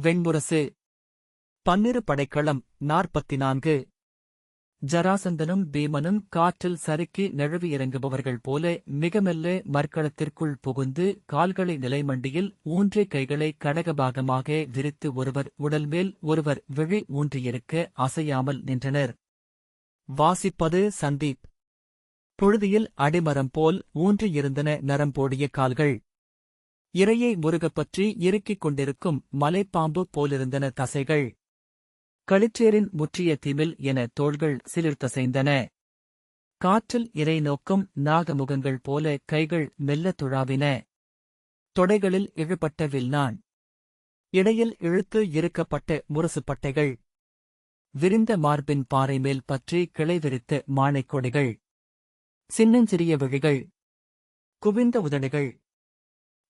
வெண்முரசு. பன்னிரு படைக்களம் 44. ஜராசந்தனும் பீமனும் காற்றில் சறுக்கி நழுவி இறங்குபவர்கள் போல மிக மெல்ல மற்களத்திற்குள் புகுந்து கால்களை நிலைமண்டியில் ஊன்றி கைகளை கடகபாகமாக விரித்து ஒருவர் உடல்மேல் ஒருவர் விழி ஊன்றியிருக்க அசையாமல் நின்றனர். வாசிப்பது சந்தீப். புழுதியில் அடிமரம் போல் ஊன்றியிருந்தன நரம்போடிய கால்கள். இரையை முருகப்பற்றி இறுக்கிக் கொண்டிருக்கும் மலைப்பாம்பு போலிருந்தன தசைகள். களிற்றேரின் முற்றிய திமில் என தோள்கள் சிலிர்த்தசைந்தன. காற்றில் இரை நோக்கும் நாகமுகங்கள் போல கைகள் மெல்ல துழாவின. தொடைகளில் இழுபட்ட வில்நான். இடையில் இழுத்து இறுக்கப்பட்ட முரசுப்பட்டைகள். விரிந்த மார்பின் பாறைமேல் பற்றி கிளைவிரித்த மானைக்கொடிகள். சின்னஞ்சிறிய விழிகள். குவிந்த உதடுகள்.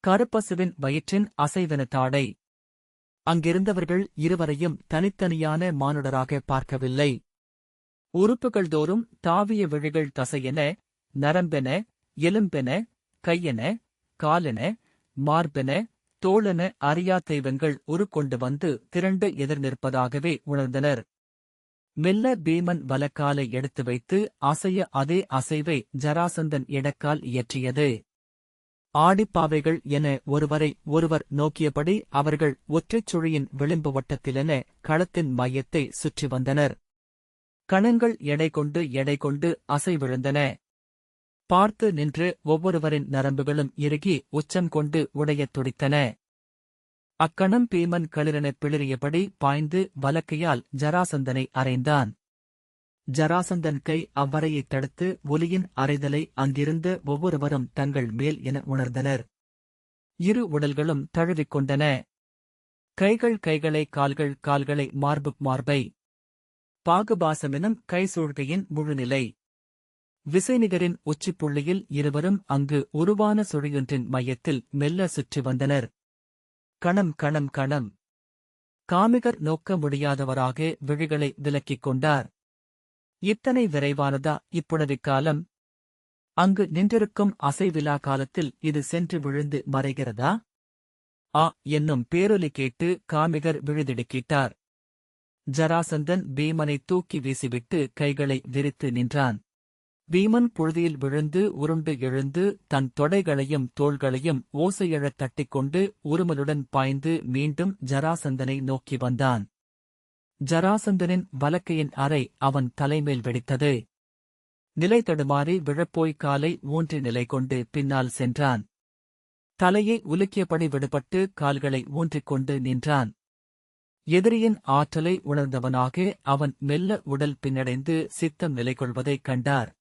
கருப்பசுவின் வயிற்றின் அசைவன தாடை. அங்கிருந்தவர்கள் இருவரையும் தனித்தனியான மானுடராக பார்க்கவில்லை. உறுப்புகள் தோறும் தாவிய விழிகள் தசையென, நரம்பென, எலும்பென, கையென, காலென, மார்பென, தோளென அறியா தெய்வங்கள் உருக்கொண்டு வந்து திரண்டு எதிர் நிற்பதாகவே உணர்ந்தனர். மெல்ல பீமன் வலக்காலை எடுத்து வைத்து அசைய அதே அசைவை ஜராசந்தன் இடக்கால் இயற்றியது. ஆடிப்பாவைகள் என ஒருவரை ஒருவர் நோக்கியபடி அவர்கள் ஒற்றைச் சுழியின் விளிம்பு வட்டத்திலென களத்தின் மையத்தை சுற்றி வந்தனர். கணங்கள் எடை கொண்டு அசை விழுந்தன. பார்த்து நின்று ஒவ்வொருவரின் நரம்புகளும் இறுகி உச்சம் கொண்டு உடையத் துடித்தன. அக்கணம் பீமன் களிரெனப் பிளிறியபடி பாய்ந்து வலக்கையால் ஜராசந்தனை அறைந்தான். ஜராசந்தன் கை அவ்வரையைத் தடுத்து ஒலியின் அறைதலை அங்கிருந்த ஒவ்வொருவரும் தங்கள் மேல் என உணர்ந்தனர். இரு உடல்களும் தழுவிக்கொண்டன. கைகள் கைகளை, கால்கள் கால்களை, மார்பை. பாகுபாசமெனும் கைசூழ்கையின் முழுநிலை. விசைநிகரின் உச்சிப்புள்ளியில் இருவரும் அங்கு உருவான சுழியொன்றின் மையத்தில் மெல்ல சுற்றி வந்தனர். கணம். காமிகர் நோக்க முடியாதவராக விழிகளை விலக்கிக் கொண்டார். இத்தனை விரைவானதா இப்புணர்விக்காலம்? அங்கு நின்றிருக்கும் அசைவிலா காலத்தில் இது சென்று விழுந்து மறைகிறதா? என்னும் பேரொலி கேட்டு காமிகர் விழுதிடுக்கிட்டார். ஜராசந்தன் பீமனை தூக்கி வீசிவிட்டு கைகளை விரித்து நின்றான். பீமன் புழுதியில் விழுந்து உருண்டு எழுந்து தன் தொடைகளையும் தோள்களையும் ஓசையழத் தட்டிக்கொண்டு உருமலுடன் பாய்ந்து மீண்டும் ஜராசந்தனை நோக்கி வந்தான். ஜராசந்தனின் வலக்கையின் அறை அவன் தலைமேல் வெடித்தது. நிலை தடுமாறி விழப்போய் காலை ஊன்றி நிலை கொண்டு பின்னால் சென்றான். தலையை உலுக்கியபடி விடுபட்டு கால்களை ஊன்றிக்கொண்டு நின்றான். எதிரியின் ஆற்றலை உணர்ந்தவனாக அவன் மெல்ல உடல் பின்னடைந்து சித்தம் நிலை கொள்வதைக் கண்டார்.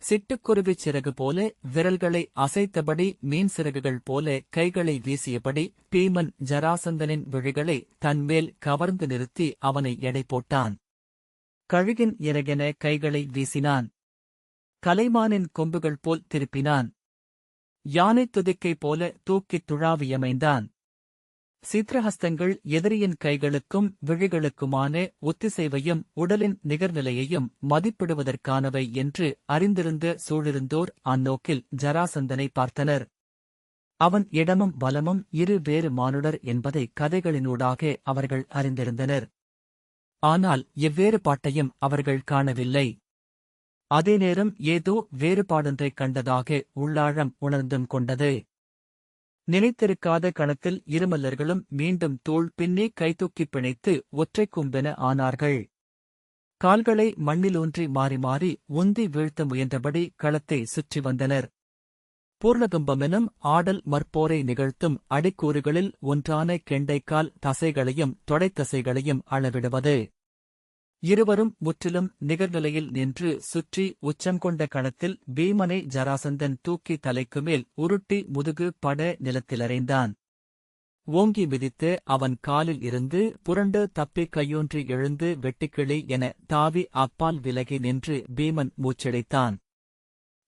சிட்டுக்குருவிச் சிறகு போல விரல்களை அசைத்தபடி மீன் சிறகுகள் போல கைகளை வீசியபடி பீமன் ஜராசந்தனின் விழிகளை தன்மேல் கவர்ந்து நிறுத்தி அவனை எடை போட்டான். கழுகின் இறகென கைகளை வீசினான். கலைமானின் கொம்புகள் போல் திருப்பினான். யானைத் துதிக்கை போல தூக்கித் துழாவியமைந்தான். சித்ரஹஸ்தங்கள் எதிரியின் கைகளுக்கும் விழிகளுக்குமான ஒத்திசைவையும் உடலின் நிகர்நிலையையும் மதிப்பிடுவதற்கானவை என்று அறிந்திருந்த சூழிருந்தோர் அந்நோக்கில் ஜராசந்தனை பார்த்தனர். அவன் இடமும் வலமும் இரு வேறு மானுடர் என்பதை கதைகளினூடாக அவர்கள் அறிந்திருந்தனர். ஆனால் எவ்வேறுபாட்டையும் அவர்கள் காணவில்லை. அதே நேரம் ஏதோ வேறுபாடொன்றைக் கண்டதாக உள்ளாழம் உணர்ந்தும் கொண்டது. நினைத்திருக்காத கணத்தில் இருமல்லர்களும் மீண்டும் தோள் பின்னே கைதூக்கிப் பிணைத்து ஒற்றைக் கும்பென ஆனார்கள். கால்களை மண்ணிலூன்றி மாறி மாறி உந்தி வீழ்த்த முயன்றபடி களத்தை சுற்றி வந்தனர். பூர்ணகும்பமெனும் ஆடல் மற்போரை நிகழ்த்தும் அடிக்கூறுகளில் ஒன்றான கெண்டைக்கால் தசைகளையும் தொடைத்தசைகளையும் அளவிடுவது. இருவரும் முற்றிலும் நிகர்நிலையில் நின்று சுற்றி உச்சம் கொண்ட கணத்தில் பீமனை ஜராசந்தன் தூக்கி தலைக்குமேல் உருட்டி முதுகு பட நிலத்திலறைந்தான். ஓங்கி மிதித்து அவன் காலில் இருந்து புரண்டு தப்பி கையூன்றி எழுந்து வெட்டுக்கிளி என தாவி அப்பால் விலகி நின்று பீமன் மூச்செடைத்தான்.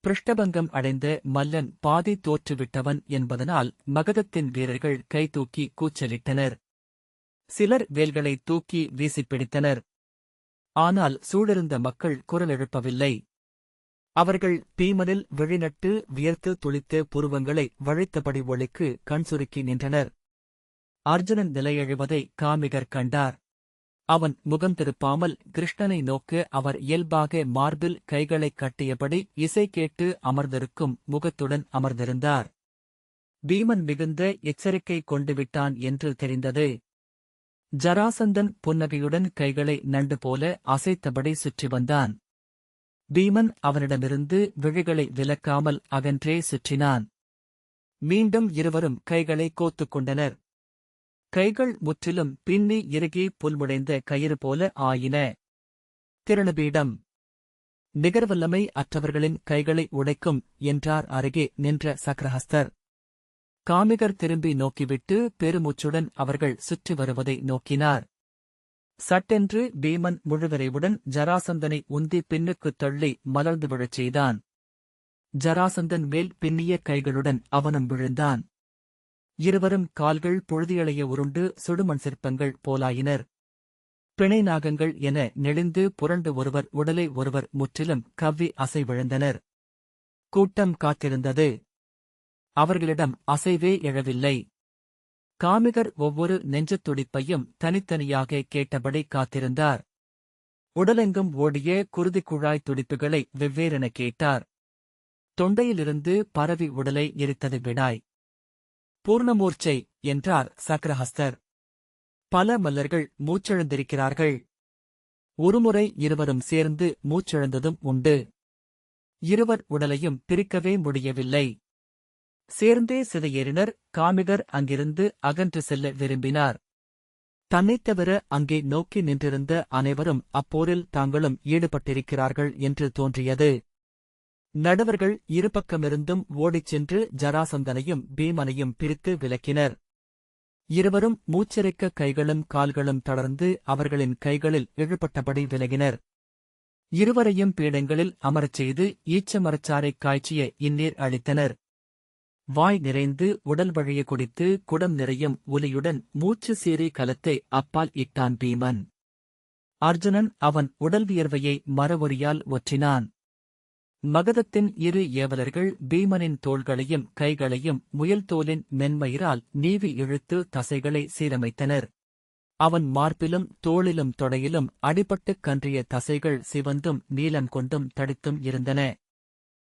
பிருஷ்டபங்கம் அடைந்த மல்லன் பாதி தோற்றுவிட்டவன் என்பதனால் மகதத்தின் வீரர்கள் கைதூக்கி கூச்சலிட்டனர். சிலர் வேல்களை தூக்கி வீசிப்பிடித்தனர். ஆனால் சூழிருந்த மக்கள் குரல் எழுப்பவில்லை. அவர்கள் பீமனில் விழிநட்டு வியர்த்து துளித்த புருவங்களை வழித்தபடி ஒளிக்கு கண் சுருக்கி நின்றனர். அர்ஜுனன் நிலையெழுவதை காமிகர் கண்டார். அவன் முகம் திருப்பாமல் கிருஷ்ணனை நோக்க அவர் இயல்பாக மார்பில் கைகளைக் கட்டியபடி இசை கேட்டு அமர்ந்திருக்கும் முகத்துடன் அமர்ந்திருந்தார். பீமன் மிகுந்த எச்சரிக்கை கொண்டு விட்டான் என்று தெரிந்தது. ஜராசந்தன் புன்னகையுடன் கைகளை நண்டு போல அசைத்தபடி சுற்றி வந்தான். பீமன் அவனிடமிருந்து விழிகளை விலக்காமல் அகன்றே சுற்றினான். மீண்டும் இருவரும் கைகளை கோத்துக் கொண்டனர். கைகள் முற்றிலும் பின்னி இறுகி புல்முடைந்த கயிறு போல ஆயின. திறனுபீடம். நிகர்வல்லமை அற்றவர்களின் கைகளை உடைக்கும் என்றார் அருகே நின்ற சக்ரஹஸ்தர். காமிகர் திரும்பி நோக்கிவிட்டு பெருமூச்சுடன் அவர்கள் சுற்றி வருவதை நோக்கினார். சட்டென்று பீமன் முழுவிரைவுடன் ஜராசந்தனை உந்தி பின்னுக்குத் தள்ளி மலர்ந்து விழச் செய்தான். ஜராசந்தன் மேல் பின்னிய கைகளுடன் அவனும் விழுந்தான். இருவரும் கால்கள் புழுதியளைய உருண்டு சுடுமண் சிற்பங்கள் போலாயினர். பிணை நாகங்கள் என நெளிந்து புரண்டு ஒருவர் உடலை ஒருவர் முற்றிலும் கவ்வி அசைவிழந்தனர். கூட்டம் காத்திருந்தது. அவர்களிடம் அசைவே எழவில்லை. காமிகர் ஒவ்வொரு நெஞ்சத் துடிப்பையும் தனித்தனியாக கேட்டபடி காத்திருந்தார். உடலெங்கும் ஓடிய குருதிக் குழாய் துடிப்புகளை வெவ்வேறென கேட்டார். தொண்டையிலிருந்து பரவி உடலை எரித்தது விடாய். பூர்ணமூர்ச்சை என்றார் சக்ரஹஸ்தர். பல மல்லர்கள் மூச்செழுந்திருக்கிறார்கள். ஒருமுறை இருவரும் சேர்ந்து மூச்செழுந்ததும் உண்டு. இருவர் உடலையும் பிரிக்கவே முடியவில்லை. சேர்ந்தே சிதையேறினர். காமிகர் அங்கிருந்து அகன்று செல்ல விரும்பினார். தன்னைத் தவிர அங்கே நோக்கி நின்றிருந்த அனைவரும் அப்போரில் தாங்களும் ஈடுபட்டிருக்கிறார்கள் என்று தோன்றியது. நடுவர்கள் இருபக்கமிருந்தும் ஓடிச் சென்று ஜராசந்தனையும் பீமனையும் பிரித்து விலக்கினர். இருவரும் மூச்சிறைக்க கைகளும் கால்களும் தளர்ந்து அவர்களின் கைகளில் இழுபட்டபடி விலகினர். இருவரையும் பீடங்களில் அமரச் செய்து ஈச்சமரச்சாரைக் காய்ச்சிய இந்நீர் அளித்தனர். வாய் நிறைந்து உடல் வழிய குடித்து குடம் நிறையும் ஒலியுடன் மூச்சு சீறி கலத்தை அப்பால் இட்டான் பீமன். அர்ஜுனன் அவன் உடல் வியர்வையை மரவொரியால் ஒற்றினான். மகதத்தின் இரு ஏவலர்கள் பீமனின் தோள்களையும் கைகளையும் முயல் தோலின் மென்மயிரால் நீவி இழுத்து தசைகளை சீரமைத்தனர். அவன் மார்பிலும் தோளிலும் தொடையிலும் அடிபட்டுக் கன்றிய தசைகள் சிவந்தும் நீலம் கொண்டும் தடித்தும் இருந்தன.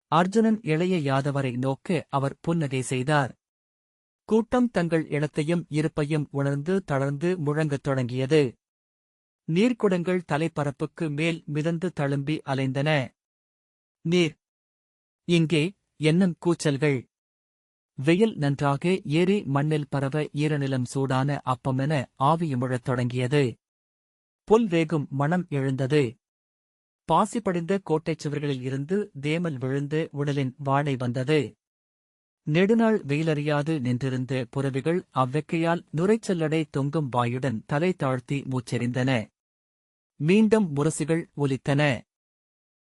அர்ஜுனன் இளைய யாதவரை நோக்க அவர் புன்னகை செய்தார். கூட்டம் தங்கள் இடத்தையும் இருப்பையும் உணர்ந்து தளர்ந்து முழங்கத் தொடங்கியது. நீர்க்குடங்கள் தலைப்பரப்புக்கு மேல் மிதந்து தழும்பி அலைந்தன. நீர் இங்கே என்னும் கூச்சல்கள். வெயில் நன்றாக ஏறி மண்ணில் பரவ ஈரநிலம் சூடான அப்பமென ஆவியுமுழத் தொடங்கியது. புல் வேகும் மணம் எழுந்தது. பாசி படிந்த கோட்டைச் சுவர்களில் இருந்து தேமல் விழுந்து உடலின் வாடை வந்தது. நெடுநாள் வெயிலறியாது நின்றிருந்த புறவிகள் அவ்வெக்கையால் நுரைச்சல்லடை தொங்கும் வாயுடன் தலை தாழ்த்தி மூச்செறிந்தன. மீண்டும் முரசுகள் ஒலித்தன.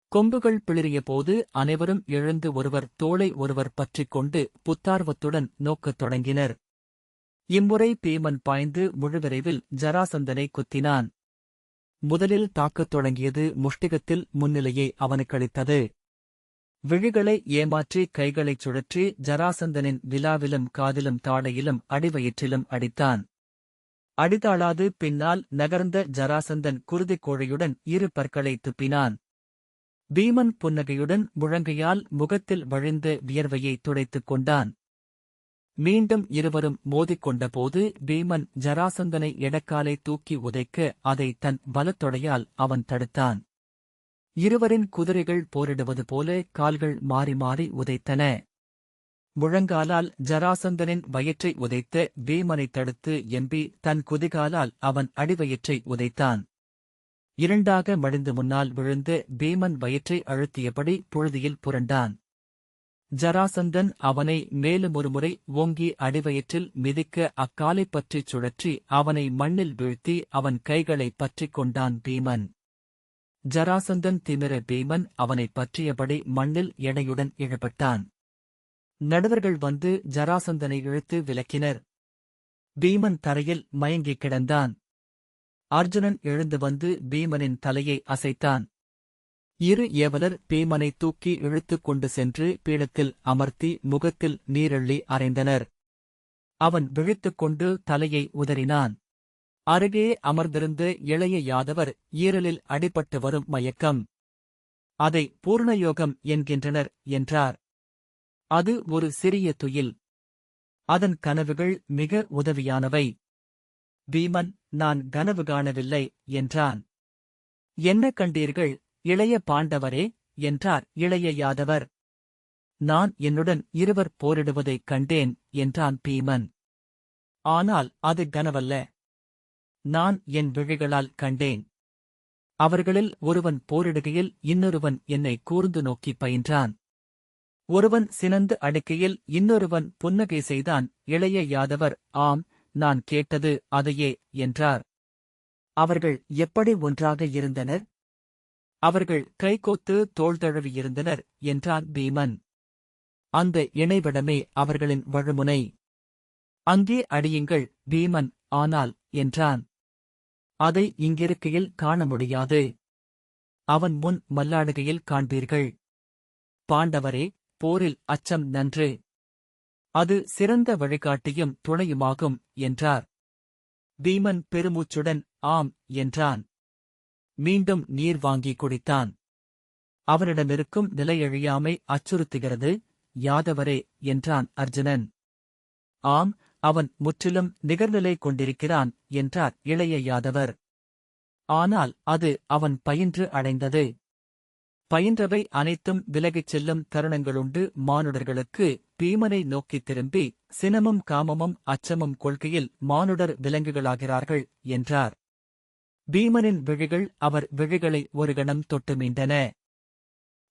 கொம்புகள் பிளிறிய போது அனைவரும் எழுந்து ஒருவர் தோளை ஒருவர் பற்றிக் கொண்டு புத்தார்வத்துடன் நோக்கத் தொடங்கினர். இம்முறை பீமன் பாய்ந்து முழுவிரைவில் ஜராசந்தனை குத்தினான். முதலில் தாக்கத் தொடங்கியது முஷ்டிகத்தில் முன்னிலையை அவனுக்களித்தது. விழிகளை ஏமாற்றி கைகளைச் சுழற்றி ஜராசந்தனின் விலாவிலும் காதிலும் தாடையிலும் அடிவயிற்றிலும் அடித்தான். அடிதாளாது பின்னால் நகர்ந்த ஜராசந்தன் குருதிக் கோழையுடன் இரு பற்களை துப்பினான். பீமன் புன்னகையுடன் முழங்கையால் முகத்தில் வழிந்த வியர்வையை துடைத்துக் கொண்டான். மீண்டும் இருவரும் மோதிக்கொண்டபோது பீமன் ஜராசந்தனை இடக்காலை தூக்கி உதைக்க அதை தன் பலத்தொடையால் அவன் தடுத்தான். இருவரின் குதிரைகள் போரிடுவது போல கால்கள் மாறி மாறி உதைத்தன. முழங்காலால் ஜராசந்தனின் வயிற்றை உதைத்த பீமனை தடுத்து எம்பி தன் குதிகாலால் அவன் அடிவயிற்றை உதைத்தான். இரண்டாக மடிந்து முன்னால் விழுந்த பீமன் வயிற்றை அழுத்தியபடி புழுதியில் புரண்டான். ஜராசந்தன் அவனை மேலுமொரு முறை ஓங்கி அடிவயிற்றில் மிதிக்க அக்காலைப் பற்றிச் சுழற்றி அவனை மண்ணில் வீழ்த்தி அவன் கைகளைப் பற்றிக் கொண்டான் பீமன். ஜராசந்தன் திமிர பீமன் அவனைப் பற்றியபடி மண்ணில் எடையுடன் இழப்பட்டான். நடுவர்கள் வந்து ஜராசந்தனை இழுத்து விலக்கினர். பீமன் தரையில் மயங்கிக் கிடந்தான். அர்ஜுனன் எழுந்து வந்து பீமனின் தலையை அசைத்தான். இரு ஏவலர் பீமனை தூக்கி இழுத்துக் கொண்டு சென்று பீடத்தில் அமர்த்தி முகத்தில் நீரெள்ளி அறைந்தனர். அவன் விழித்துக்கொண்டு தலையை உதறினான். அருகே அமர்ந்திருந்த இளைய யாதவர் ஈரலில் அடிபட்டு வரும் மயக்கம். அதை பூர்ணயோகம் என்கின்றனர் என்றார். அது ஒரு சிறிய துயில். அதன் கனவுகள் மிக உதவியானவை. பீமன், நான் கனவு காணவில்லை என்றான். என்ன கண்டீர்கள், இளைய பாண்டவரே என்றார் இளைய யாதவர். நான் என்னுடன் இருவர் போரிடுவதைக் கண்டேன் என்றான் பீமன். ஆனால் அது கனவல்ல. நான் என் விழிகளால் கண்டேன். அவர்களில் ஒருவன் போரிடுகையில் இன்னொருவன் என்னை கூர்ந்து நோக்கி பயின்றான். ஒருவன் சினந்து அடிக்கையில் இன்னொருவன் புன்னகை செய்தான். இளைய யாதவர், ஆம், நான் கேட்டது அதையே என்றார். அவர்கள் எப்படி ஒன்றாக இருந்தனர்? அவர்கள் கைகோத்து தோள்தழுவியிருந்தனர் என்றான் பீமன். அந்த இணைவிடமே அவர்களின் வழுமுனை. அங்கே அடியுங்கள் பீமன், ஆனால் என்றான். அதை இங்கிருக்கையில் காண முடியாது. அவன் முன் மல்லாடுகையில் காண்பீர்கள். பாண்டவரே, போரில் அச்சம் நன்று. அது சிறந்த வழிகாட்டியும் துணையுமாகும் என்றார். பீமன் பெருமூச்சுடன் ஆம் என்றான். மீண்டும் நீர் வாங்கி குடித்தான். அவனிடமிருக்கும் நிலையழியாமை அச்சுறுத்துகிறது யாதவரே என்றான் அர்ஜுனன். ஆம், அவன் முற்றிலும் நிகர்நிலை கொண்டிருக்கிறான் என்றார் இளைய யாதவர். ஆனால் அது அவன் பயின்று அடைந்தது. பயின்றவை அனைத்தும் விலகிச் செல்லும் தருணங்களுண்டு மானுடர்களுக்கு. பீமனை நோக்கித் திரும்பி, சினமும் காமமும் அச்சமும் கொள்கையில் மானுடர் விலங்குகளாகிறார்கள் என்றார். பீமனின் விழிகள் அவர் விழிகளை ஒரு கணம் தொட்டு மீண்டன.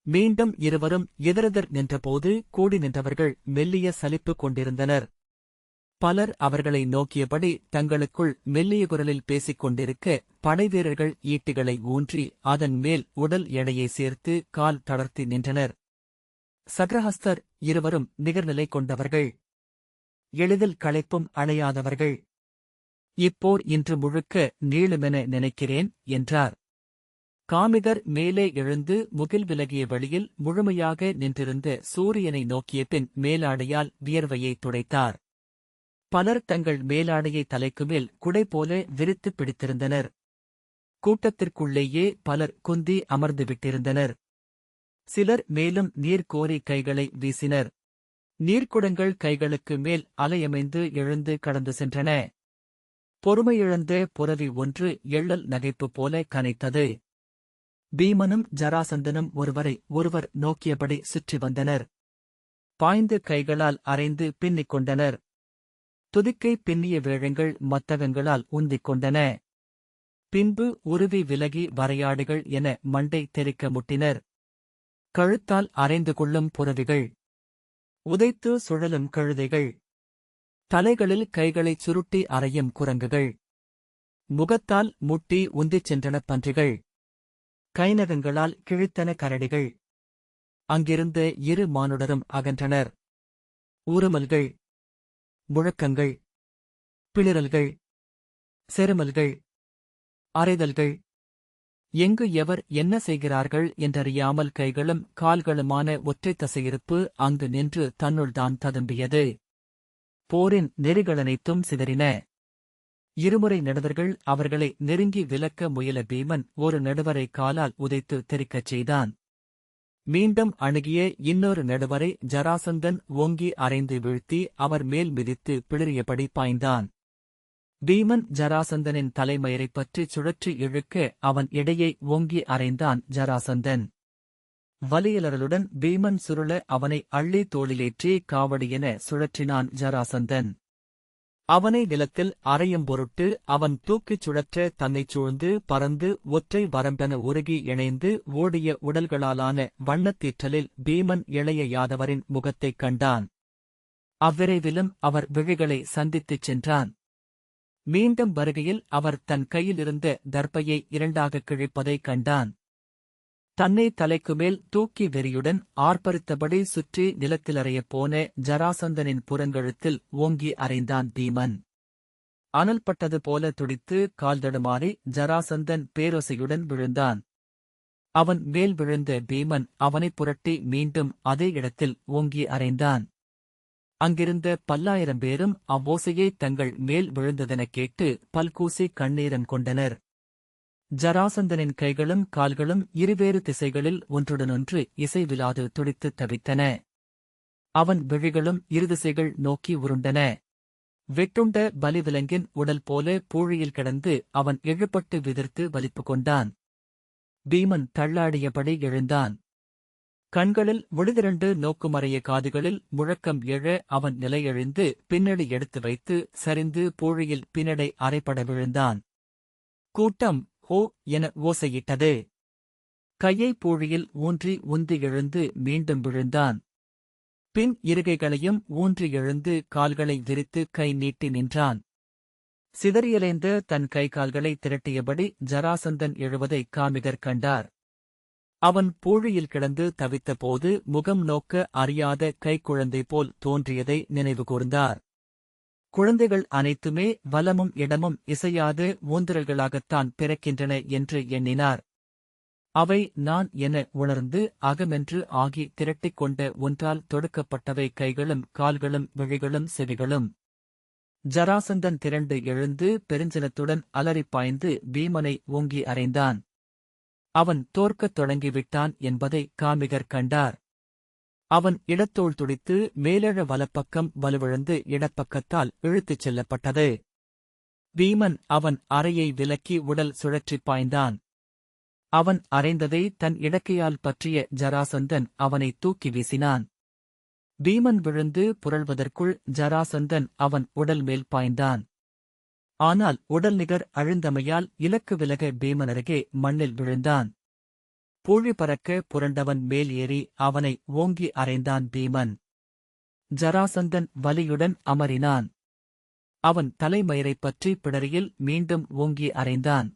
மீண்டும் இருவரும் எதிரெதிர் நின்றபோது கூடி நின்றவர்கள் மெல்லிய சலிப்பு கொண்டிருந்தனர். பலர் அவர்களை நோக்கியபடி தங்களுக்குள் மெல்லிய குரலில் பேசிக் கொண்டிருக்க, படைவீரர்கள் ஈட்டிகளை ஊன்றி அதன் மேல் உடல் எடையை சேர்த்து கால் தளர்த்தி நின்றனர். சக்ரஹஸ்தர் இருவரும் நிகர்நிலை கொண்டவர்கள். எளிதில் களைப்பும் அணையாதவர்கள். இப்போர் இன்று முழுக்க நீளுமென நினைக்கிறேன் என்றார். காமிகர் மேலே எழுந்து முகில் விலகிய வழியில் முழுமையாக நின்றிருந்த சூரியனை நோக்கிய பின் மேலாடையால் வியர்வையை துடைத்தார். பலர் தங்கள் மேலாடையை தலைக்குமேல் குடை போல விரித்துப் பிடித்திருந்தனர். கூட்டத்திற்குள்ளேயே பலர் குந்தி அமர்ந்துவிட்டிருந்தனர். சிலர் மேலும் நீர் கோரி கைகளை வீசினர். நீர்க்குடங்கள் கைகளுக்கு மேல் அலையமைந்து எழுந்து கடந்து சென்றன. பொறுமையிழந்த புரவி ஒன்று எள்ளல் நகைப்பு போல கனைத்தது. பீமனும் ஜராசந்தனும் ஒருவரை ஒருவர் நோக்கியபடி சுற்றி வந்தனர். பாய்ந்து கைகளால் அரைந்து பின்னிக் கொண்டனர். துதிக்கை பின்னிய வேழங்கள் மத்தகங்களால் உந்திக் கொண்டன. பின்பு உருவி விலகி வரையாடுகள் என மண்டை தெறிக்க முட்டினர். கழுத்தால் அரைந்து கொள்ளும் புரவிகள், உதைத்து சுழலும் கழுதைகள், தலைகளில் கைகளைச் சுருட்டி அறையும் குரங்குகள், முகத்தால் முட்டி உந்திச் சென்றன பன்றிகள், கைநகங்களால் கிழித்தன கரடிகள். அங்கிருந்த இரு மானுடரும் அகன்றனர். ஊருமல்கள், முழக்கங்கள், பிளிரல்கள், செருமல்கள், அறைதல்கள், எங்கு எவர் என்ன செய்கிறார்கள் என்றறியாமல் கைகளும் கால்களுமான ஒற்றைத் தசையிருப்பு அங்கு நின்று தன்னுள்தான் ததும்பியது. போரின் நெறிகளனைத்தும் சிதறின. இருமுறை நடுவர்கள் அவர்களை நெருங்கி விலக்க முயல பீமன் ஒரு நடுவரை காலால் உதைத்து தெறிக்கச் செய்தான். மீண்டும் அணுகிய இன்னொரு நடுவரை ஜராசந்தன் ஓங்கி அரைந்து வீழ்த்தி அவர் மேல் மிதித்து பிளிறியபடி பாய்ந்தான். பீமன் ஜராசந்தனின் தலைமயிரைப் பற்றிச் சுழற்றி இழுக்க அவன் இடையை ஓங்கி அறைந்தான் ஜராசந்தன். வலியலறலுடன் பீமன் சுருள அவனை அள்ளி தோளிலேற்றி காவடியென சுழற்றினான் ஜராசந்தன். அவனை நிலத்தில் அறையும் பொருட்டு அவன் தூக்கிச் சுழற்ற தன்னைச் சூழ்ந்து பறந்து ஒற்றை வரம்பென உருகி இணைந்து ஓடிய உடல்களாலான வண்ணத்தீற்றலில் பீமன் இளைய யாதவரின் முகத்தைக் கண்டான். அவ்விரைவிலும் அவர் விழிகளை சந்தித்துச் சென்றான். மீண்டும் வருகையில் அவர் தன் கையிலிருந்த தர்பையை இரண்டாகக் கிழிப்பதைக் கண்டான். தன்னை தலைக்குமேல் தூக்கி வெறியுடன் ஆர்ப்பரித்தபடி சுற்றி நிலத்திலறையப் போன ஜராசந்தனின் புறங்கழுத்தில் ஓங்கி அறைந்தான் பீமன். அனல்பட்டது போல துடித்து கால் தடுமாறி ஜராசந்தன் பேரொசையுடன் விழுந்தான். அவன் மேல் விழுந்த பீமன் அவனைப் புரட்டி மீண்டும் அதே இடத்தில் ஓங்கி அறைந்தான். அங்கிருந்த பல்லாயிரம் பேரும் அவ்வோசையை தங்கள் மேல் விழுந்ததெனக் கேட்டு பல்கூசி கண்ணீரம் கொண்டனர். ஜராசந்தனின் கைகளும் கால்களும் இருவேறு திசைகளில் ஒன்றுடனொன்று இசைவிலாது துடித்துத் தவித்தன. அவன் விழிகளும் இருதிசைகள் நோக்கி உருண்டன. வெட்டுண்ட பலிவிலங்கின் உடல் போல பூழியில் கிடந்து அவன் இழுபட்டு விதிர்த்து வலிப்பு கொண்டான். பீமன் தள்ளாடியபடி எழுந்தான். கண்களில் விழிதிரண்டு நோக்குமறைய காதுகளில் முழக்கம் எழ அவன் நிலையெழுந்து பின்னடி எடுத்து வைத்து சரிந்து பூழியில் பின்னடை அரைப்பட விழுந்தான். கூட்டம் ஹோ என ஓசையிட்டது. கையை பூழியில் ஊன்றி உந்தி எழுந்து மீண்டும் விழுந்தான். பின் இருகைகளையும் ஊன்றி எழுந்து கால்களை விரித்து கை நீட்டி நின்றான். சிதறியலைந்த தன் கை கால்களை திரட்டியபடி ஜராசந்தன் எழுவதை காமிகர் கண்டார். அவன் பூழியில் கிடந்து தவித்தபோது முகம் நோக்க அறியாத கைக்குழந்தை போல் தோன்றியதை நினைவு கூர்ந்தார். குழந்தைகள் அனைத்துமே வலமும் இடமும் இசையாத ஊந்திரல்களாகத்தான் பிறக்கின்றன என்று எண்ணினார். அவை நான் என உணர்ந்து அகமென்று ஆகி திரட்டிக் கொண்ட ஒன்றால் தொடுக்கப்பட்டவை கைகளும் கால்களும் விழிகளும் செவிகளும். ஜராசந்தன் திரண்டு எழுந்து பெருஞ்சினத்துடன் அலறிப் பாய்ந்து பீமனை ஓங்கி அறைந்தான். அவன் தோற்கத் தொடங்கிவிட்டான் என்பதை காமிகர் கண்டார். அவன் இடத்தோள் துடித்து மேலெழ வலப்பக்கம் வலுவிழந்து இடப்பக்கத்தால் இழுத்துச் செல்லப்பட்டது. பீமன் அவன் அறையை விலக்கி உடல் சுழற்றிப் பாய்ந்தான். அவன் அறைந்ததை தன் இடக்கையால் பற்றிய ஜராசந்தன் அவனை தூக்கி வீசினான். பீமன் விழுந்து புரள்வதற்குள் ஜராசந்தன் அவன் உடல் மேல் பாய்ந்தான். ஆனால் உடல் நிகர் அழுந்தமையால் இலக்கு விலக பீமன் அருகே மண்ணில் விழுந்தான். பூழி பறக்க புரண்டவன் மேல் ஏறி அவனை ஓங்கி அறைந்தான் பீமன். ஜராசந்தன் வலியுடன் அமரினான். அவன் தலைமயிரைப் பற்றி பிடரியில் மீண்டும் ஓங்கி அறைந்தான்.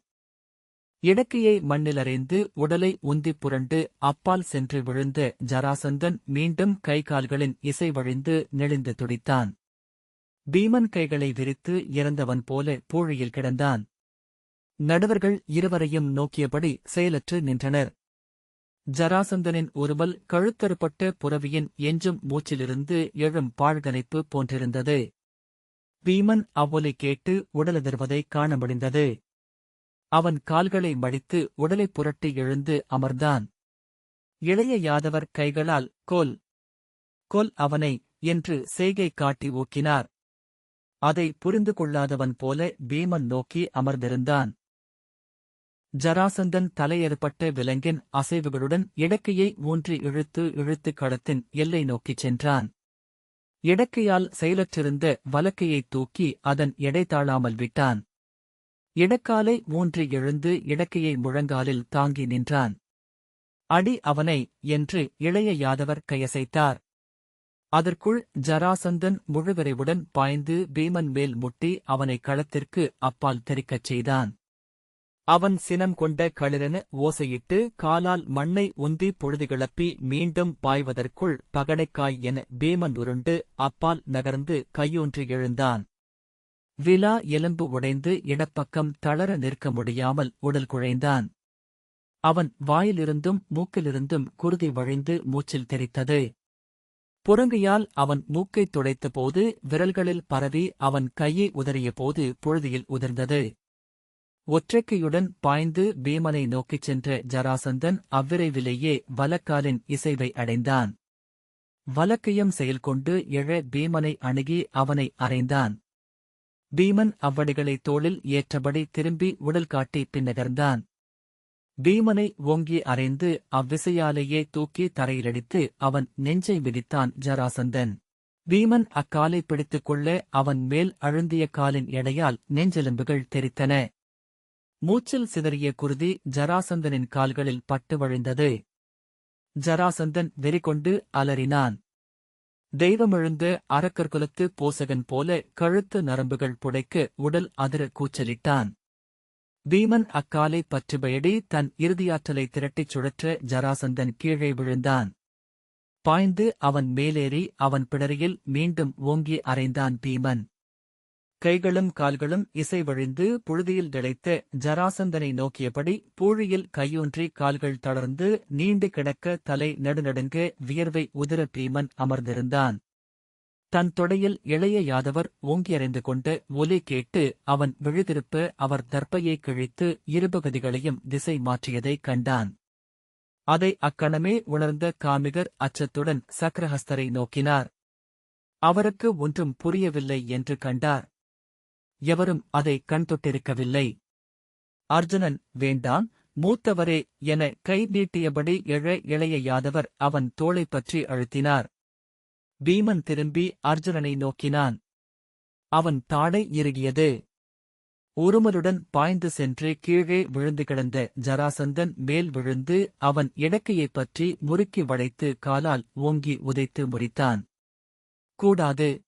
இடக்கையை மண்ணில் அறைந்து உடலை உந்திப் புரண்டு அப்பால் சென்று விழுந்த ஜராசந்தன் மீண்டும் கை கால்களின் இசை வழிந்து நெளிந்து துடித்தான். பீமன் கைகளை விரித்து இறந்தவன் போல பூழியில் கிடந்தான். நடுவர்கள் இருவரையும் நோக்கியபடி செயலற்று நின்றனர். ஜராசந்தனின் ஒருவல் கழுத்தறுபட்ட புரவியின் எஞ்சும் மூச்சிலிருந்து எழும் பாழ்கனைப்பு போன்றிருந்தது. பீமன் அவ்வொலி கேட்டு உடலதிர்வதைக் காண முடிந்தது. அவன் கால்களை மடித்து உடலைப் புரட்டி எழுந்து அமர்ந்தான். இளைய யாதவர் கைகளால் கொல் கொல் அவனை என்று செய்கை காட்டி ஊக்கினார். அதை புரிந்து கொள்ளாதவன் போல பீமன் நோக்கி அமர்ந்திருந்தான். ஜராசந்தன் தலையறுபட்ட விலங்கின் அசைவுகளுடன் இடக்கையை ஊன்றி இழுத்து களத்தின் எல்லை நோக்கிச் சென்றான். இடக்கையால் செயலற்றிருந்த வலக்கையைத் தூக்கி அதன் எடை தாழாமல் விட்டான். இடக்காலை ஊன்றி எழுந்து இடக்கையை முழங்காலில் தாங்கி நின்றான். அடி அவனை என்று இளைய யாதவர் கையசைத்தார். அதற்குள் ஜராசந்தன் முழுவிரைவுடன் பாய்ந்து பீமன் மேல் முட்டி அவனை களத்திற்கு அப்பால் தெறிக்கச் செய்தான். அவன் சினம் கொண்ட களிரென ஓசையிட்டு காலால் மண்ணை உந்தி பொழுது கிளப்பி மீண்டும் பாய்வதற்குள் பகடைக்காய் என பீமன் உருண்டு அப்பால் நகர்ந்து கையூன்றி எழுந்தான். விலா எலும்பு உடைந்து இடப்பக்கம் தளர நிற்க முடியாமல் உடல் குழைந்தான். அவன் வாயிலிருந்தும் மூக்கிலிருந்தும் குருதி வழிந்து மூச்சில் தெரித்தது. புறங்கையால் அவன் மூக்கைத் துடைத்தபோது விரல்களில் பரவி அவன் கையை உதறியபோது புழுதியில் உதிர்ந்தது. ஒற்றைக்கையுடன் பாய்ந்து பீமனை நோக்கிச் சென்ற ஜராசந்தன் அவ்விரைவிலேயே வலக்காலின் இசைவை அடைந்தான். வலக்கையம் செயல்கொண்டு எழ பீமனை அணுகி அவனை அறைந்தான். பீமன் அவ்வடிகளை தோளில் ஏற்றபடி திரும்பி உடல் காட்டி பின்னகர்ந்தான். பீமனை ஓங்கி அறைந்து அவ்விசையாலேயே தூக்கி தரையிலடித்து அவன் நெஞ்சை மிதித்தான் ஜராசந்தன். பீமன் அக்காலை பிடித்துக் கொள்ள அவன் மேல் அழுந்திய காலின் எடையால் நெஞ்செலும்புகள் தெரித்தன. மூச்சில் சிதறிய குருதி ஜராசந்தனின் கால்களில் பட்டு வழிந்தது. ஜராசந்தன் வெறிகொண்டு அலறினான். தெய்வமெழுந்த அரக்கர்குலத்து போசகன் போல கழுத்து நரம்புகள் புடைக்க உடல் அதிர கூச்சலிட்டான். பீமன் அக்காலை பற்றிபயடி தன் இறுதியாற்றலை திரட்டிச் சுழற்ற ஜராசந்தன் கீழே விழுந்தான். பாய்ந்து அவன் மேலேறி அவன் பிடரியில் மீண்டும் ஓங்கி அறைந்தான் பீமன். கைகளும் கால்களும் இசை வழிந்து புழுதியில் திளைத்த ஜராசந்தனை நோக்கியபடி பூழியில் கையூன்றி கால்கள் தளர்ந்து நீண்டு கிடக்க தலை நடுநடுங்க வியர்வை உதிர பீமன் அமர்ந்திருந்தான். தன் தொடையில் இளைய யாதவர் ஓங்கியறைந்து கொண்ட ஒலி கேட்டு அவன் விழுதிருப்ப அவர் தர்ப்பையை கிழித்து இருபகுதிகளையும் திசை மாற்றியதைக் கண்டான். அதை அக்கணமே உணர்ந்த காமிகர் அச்சத்துடன் சக்ரஹஸ்தரை நோக்கினார். அவருக்கு ஒன்றும் புரியவில்லை என்று கண்டார். எவரும் அதை கண்தொட்டிருக்கவில்லை. அர்ஜுனன், வேண்டாம், மூத்தவரே என கை நீட்டியபடி இளைய யாதவர் அவன் தோளைப் பற்றி அழுத்தினார். பீமன் திரும்பி அர்ஜுனனை நோக்கினான். அவன் தாடை இறுகியது. உருமலுடன் பாய்ந்து சென்று கீழே விழுந்து கிடந்த ஜராசந்தன் மேல் விழுந்து அவன் இடக்கையைப் பற்றி முறுக்கி வளைத்து காலால் ஓங்கி உதைத்து முறித்தான். கூடாது,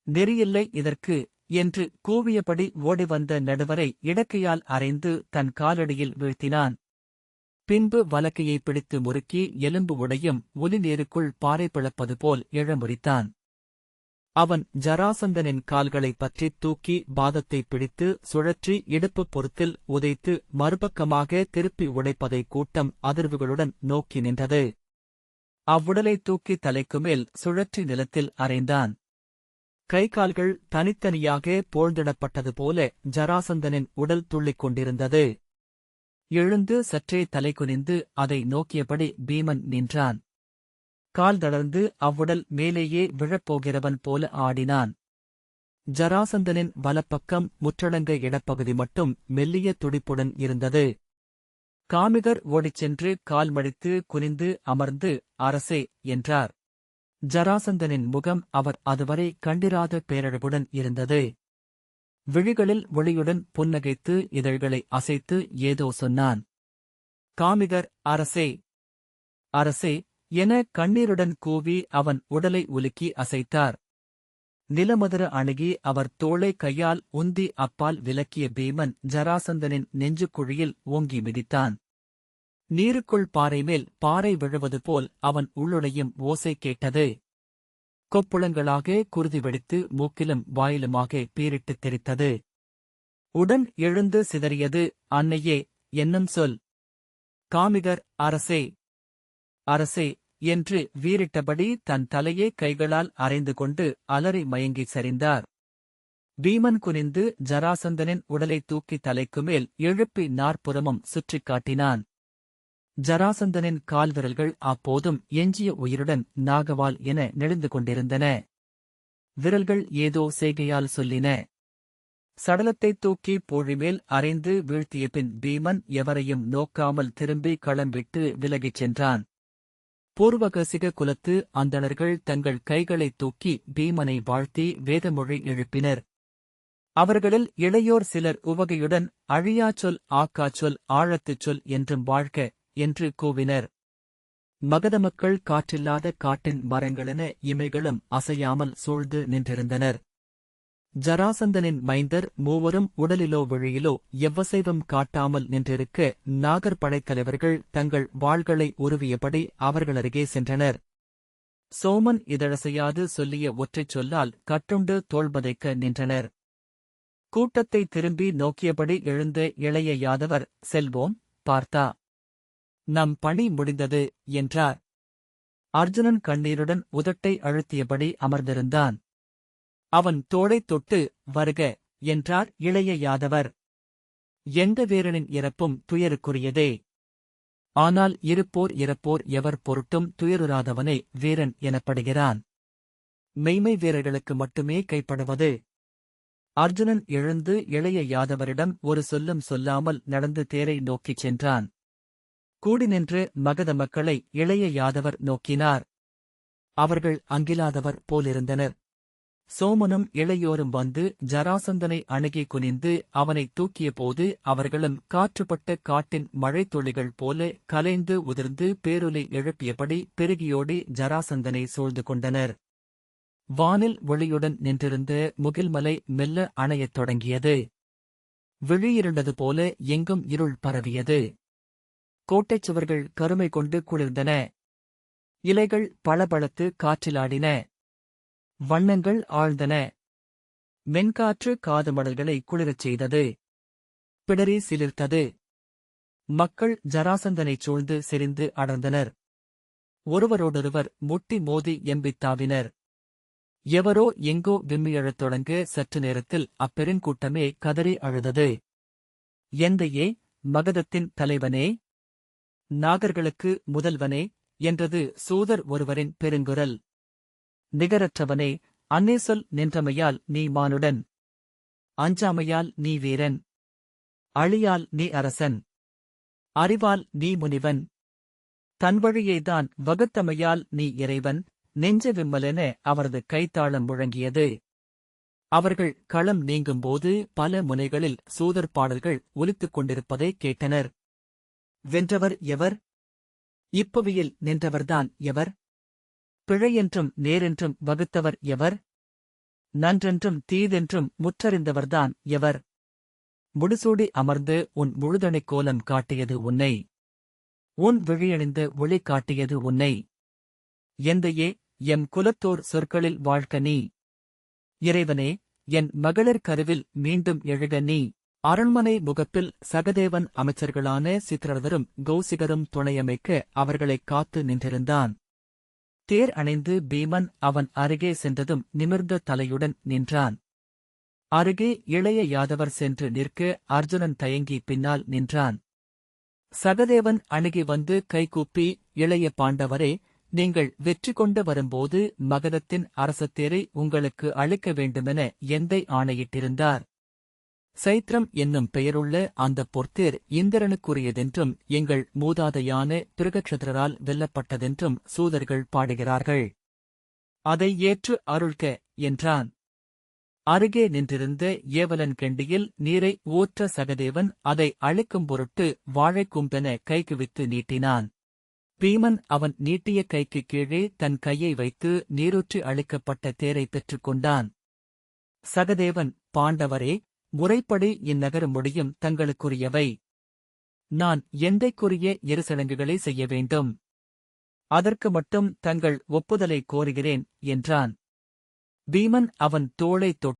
நெறியில்லை இதற்கு என்று கூவியபடி ஓடிவந்த நடுவரை இடக்கையால் அறைந்து தன் காலடியில் வீழ்த்தினான். பின்பு வலக்கையை பிடித்து முறுக்கி எலும்பு உடையும் ஒலி நீருக்குள் பாறை பிளப்பது போல் முறித்தான். அவன் ஜராசந்தனின் கால்களைப் பற்றித் தூக்கி பாதத்தைப் பிடித்து சுழற்றி இடுப்புப் பொருத்தில் உதைத்து மறுபக்கமாக திருப்பி உடைப்பதை கூட்டம் அதிர்வுகளுடன் நோக்கி நின்றது. அவ்வுடலைத் தூக்கி தலைக்குமேல் சுழற்றி நிலத்தில் அறைந்தான். கை கால்கள் தனித்தனியாக போழ்ந்திடப்பட்டது போல ஜராசந்தனின் உடல் துள்ளிக் கொண்டிருந்தது. எழுந்து சற்றே தலை குனிந்து அதை நோக்கியபடி பீமன் நின்றான். கால் தளர்ந்து அவ்வுடல் மேலேயே விழப்போகிறவன் போல ஆடினான். ஜராசந்தனின் வலப்பக்கம் முற்றடங்க இடப்பகுதி மட்டும் மெல்லிய துடிப்புடன் இருந்தது. காமிகர் ஓடிச் சென்று கால் மடித்து குனிந்து அமர்ந்து, அரசே என்றார். ஜராசந்தனின் முகம் அவர் அதுவரை கண்டிராத பேரழகுடன் இருந்தது. விழிகளில் ஒளியுடன் புன்னகைத்து இதழ்களை அசைத்து ஏதோ சொன்னான். காமிகர், அரசே, அரசே என கண்ணீருடன் கூவி அவன் உடலை உலுக்கி அசைத்தார். நிலமதுர அணுகி அவர் தோளை கையால் உந்தி அப்பால் விலக்கிய பீமன் ஜராசந்தனின் நெஞ்சுக்குழியில் ஓங்கி மிதித்தான். நீருக்குள் பாறைமேல் பாறை விழுவது போல் அவன் உள்ளுடையும் ஓசை கேட்டது. கொப்புளங்களாக குருதி வெடித்து மூக்கிலும் வாயிலுமாக பீரிட்டுத் தெரித்தது. உடன் எழுந்து சிதறியது, அன்னையே, என்னும் சொல். காமிகர், அரசே, அரசே என்று வீறிட்டபடி தன் தலையை கைகளால் அறைந்து கொண்டு அலறி மயங்கிச் சரிந்தார். பீமன் குனிந்து ஜராசந்தனின் உடலை தூக்கி தலைக்குமேல் எழுப்பி நாற்புறமும் சுற்றிக் காட்டினான். ஜராசந்தனின் கால்விரல்கள் அப்போதும் எஞ்சிய உயிருடன் நாகவால் என நெளிந்து கொண்டிருந்தன. விரல்கள் ஏதோ செய்கையால் சொல்லின. சடலத்தைத் தூக்கி பூழிமேல் அறைந்து வீழ்த்திய பின் பீமன் எவரையும் நோக்காமல் திரும்பி களம்பிட்டு விலகிச் சென்றான். பூர்வகசிக குலத்து அந்தணர்கள் தங்கள் கைகளைத் தூக்கி பீமனை வாழ்த்தி வேதமொழி எழுப்பினர். அவர்களில் இளையோர் சிலர் உவகையுடன் அழியாச்சொல், ஆக்காச்சொல், ஆழத்துச் சொல் என்றும் வாழ்க என்று கூவினர். மகத மக்கள் காற்றில்லாத காட்டின் மரங்களென இமைகளும் அசையாமல் சூழ்ந்து நின்றிருந்தனர். ஜராசந்தனின் மைந்தர் மூவரும் உடலிலோ விழியிலோ எவ்வசைவும் காட்டாமல் நின்றிருக்க நாகர் படைத்தலைவர்கள் தங்கள் வாள்களை உருவியபடி அவர்களருகே சென்றனர். சோமன் இதழசையாது சொல்லிய ஒற்றைச் சொல்லால் கட்டுண்டு தோள்பதைக்க நின்றனர். கூட்டத்தை திரும்பி நோக்கியபடி எழுந்த இளைய யாதவர், செல்வோம், பார்த்தா, நம் பணி முடிந்தது என்றார். அர்ஜுனன் கண்ணீருடன் உதட்டை அழுத்தியபடி அமர்ந்திருந்தான். அவன் தோளைத் தொட்டு, வருக என்றார் இளைய யாதவர். எந்த வீரனின் இறப்பும் துயருக்குரியதே. ஆனால் இருப்போர் இறப்போர் எவர் பொருட்டும் துயருறாதவனே வீரன் எனப்படுகிறான். மெய்மை வீரர்களுக்கு மட்டுமே கைப்படுவது. அர்ஜுனன் எழுந்து இளைய யாதவரிடம் ஒரு சொல்லும் சொல்லாமல் நடந்து தேரை நோக்கிச் சென்றான். கூடி நின்று மகத மக்களை இளைய யாதவர் நோக்கினார். அவர்கள் அங்கிலாதவர் போலிருந்தனர். சோமனும் இளையோரும் வந்து ஜராசந்தனை அணுகி குனிந்து அவனைத் தூக்கியபோது அவர்களும் காற்றுப்பட்ட காட்டின் மழைத்துளிகள் போல கலைந்து உதிர்ந்து பேரொலி எழுப்பியபடி பெருகியோடி ஜராசந்தனை சூழ்ந்து கொண்டனர். வானில் ஒளியுடன் நின்றிருந்த முகில்மலை மெல்ல அணையத் தொடங்கியது. விழியிருண்டது போல எங்கும் இருள் பரவியது. கோட்டைச் சுவர்கள் கருமை கொண்டு குளிர்ந்தன. இலைகள் பளபளத்து காற்றிலாடின. வண்ணங்கள் ஆழ்ந்தன. மென்காற்று காது மடல்களை குளிரச் செய்தது. பிடரி சிலிர்த்தது. மக்கள் ஜராசந்தனைச் சூழ்ந்து செறிந்து அடர்ந்தனர். ஒருவரோடொருவர் முட்டி மோதி எம்பித்தாவினர். எவரோ எங்கோ விம்மியழத் தொடங்க சற்று நேரத்தில் அப்பெருங்கூட்டமே கதறி அழுதது. எந்தையே, மகதத்தின் தலைவனே, நாகர்களுக்கு முதல்வனே என்றது சூதர் ஒருவரின் பெருங்குரல். நிகரற்றவனே, அன்னே சொல் நின்றமையால் நீ மானுடன், அஞ்சாமையால் நீ வீரன், அழியால் நீ அரசன், அறிவால் நீ முனிவன், தன்வழியைதான் வகுத்தமையால் நீ இறைவன், நெஞ்ச விம்மலென அவரது கைத்தாளம் முழங்கியது. அவர்கள் களம் நீங்கும்போது பல முனைகளில் சூதர் பாடல்கள் ஒலித்துக் கொண்டிருப்பதைக் கேட்டனர். வென்றவர் எவர்? இப்புவியில் நின்றவர்தான் எவர்? பிழையென்றும் நேரென்றும் வகுத்தவர் எவர்? நன்றென்றும் தீதென்றும் முற்றறிந்தவர்தான் எவர்? முடிசூடி அமர்ந்து உன் முழுதணைக் கோலம் காட்டியது உன்னை, உன் விழியணிந்த ஒளி காட்டியது உன்னை. எந்தையே, எம் குலத்தோர் சொற்களில் வாழ்க நீ. இறைவனே, என் மகளிர் கருவில் மீண்டும் எழுக நீ. அரண்மனை முகப்பில் சகதேவன் அமைச்சர்களான சித்திரதரும் கௌசிகரும் துணையமைக்க அவர்களைக் காத்து நின்றிருந்தான். தேர் அணைந்து பீமன் அவன் அருகே சென்றதும் நிமிர்ந்த தலையுடன் நின்றான். அருகே இளைய யாதவர் சென்று நிற்க அர்ஜுனன் தயங்கி பின்னால் நின்றான். சகதேவன் அணுகி வந்து கைகூப்பி, இளைய பாண்டவரே, நீங்கள் வெற்றி கொண்டு வரும்போது மகதத்தின் அரசத்தேரை உங்களுக்கு அளிக்க வேண்டுமென எந்தை ஆணையிட்டிருந்தார். சைத்ரம் என்னும் பெயருள்ள அந்த பொற்தேர் இந்திரனுக்குரியதென்றும் எங்கள் மூதாதையான பிருகக்ஷத்திரரால் வெல்லப்பட்டதென்றும் சூதர்கள் பாடுகிறார்கள். அதை ஏற்று அருள்க என்றான். அருகே நின்றிருந்த ஏவலன் கெண்டியில் நீரை ஊற்ற சகதேவன் அதை அழிக்கும் பொருட்டு வாழைக்கும்பென கைகுவித்து நீட்டினான். பீமன் அவன் நீட்டிய கைக்கு கீழே தன் கையை வைத்து நீரூற்றி அளிக்கப்பட்ட தேரை பெற்றுக் கொண்டான். சகதேவன், பாண்டவரே, முறைப்படி இந்நகர முடியும் தங்களுக்குரியவை. நான் எந்தைக்குரிய இருசடங்குகளை செய்ய வேண்டும். அதற்கு மட்டும் தங்கள் ஒப்புதலை கோருகிறேன் என்றான். பீமன் அவன் தோளைத் தொட்டு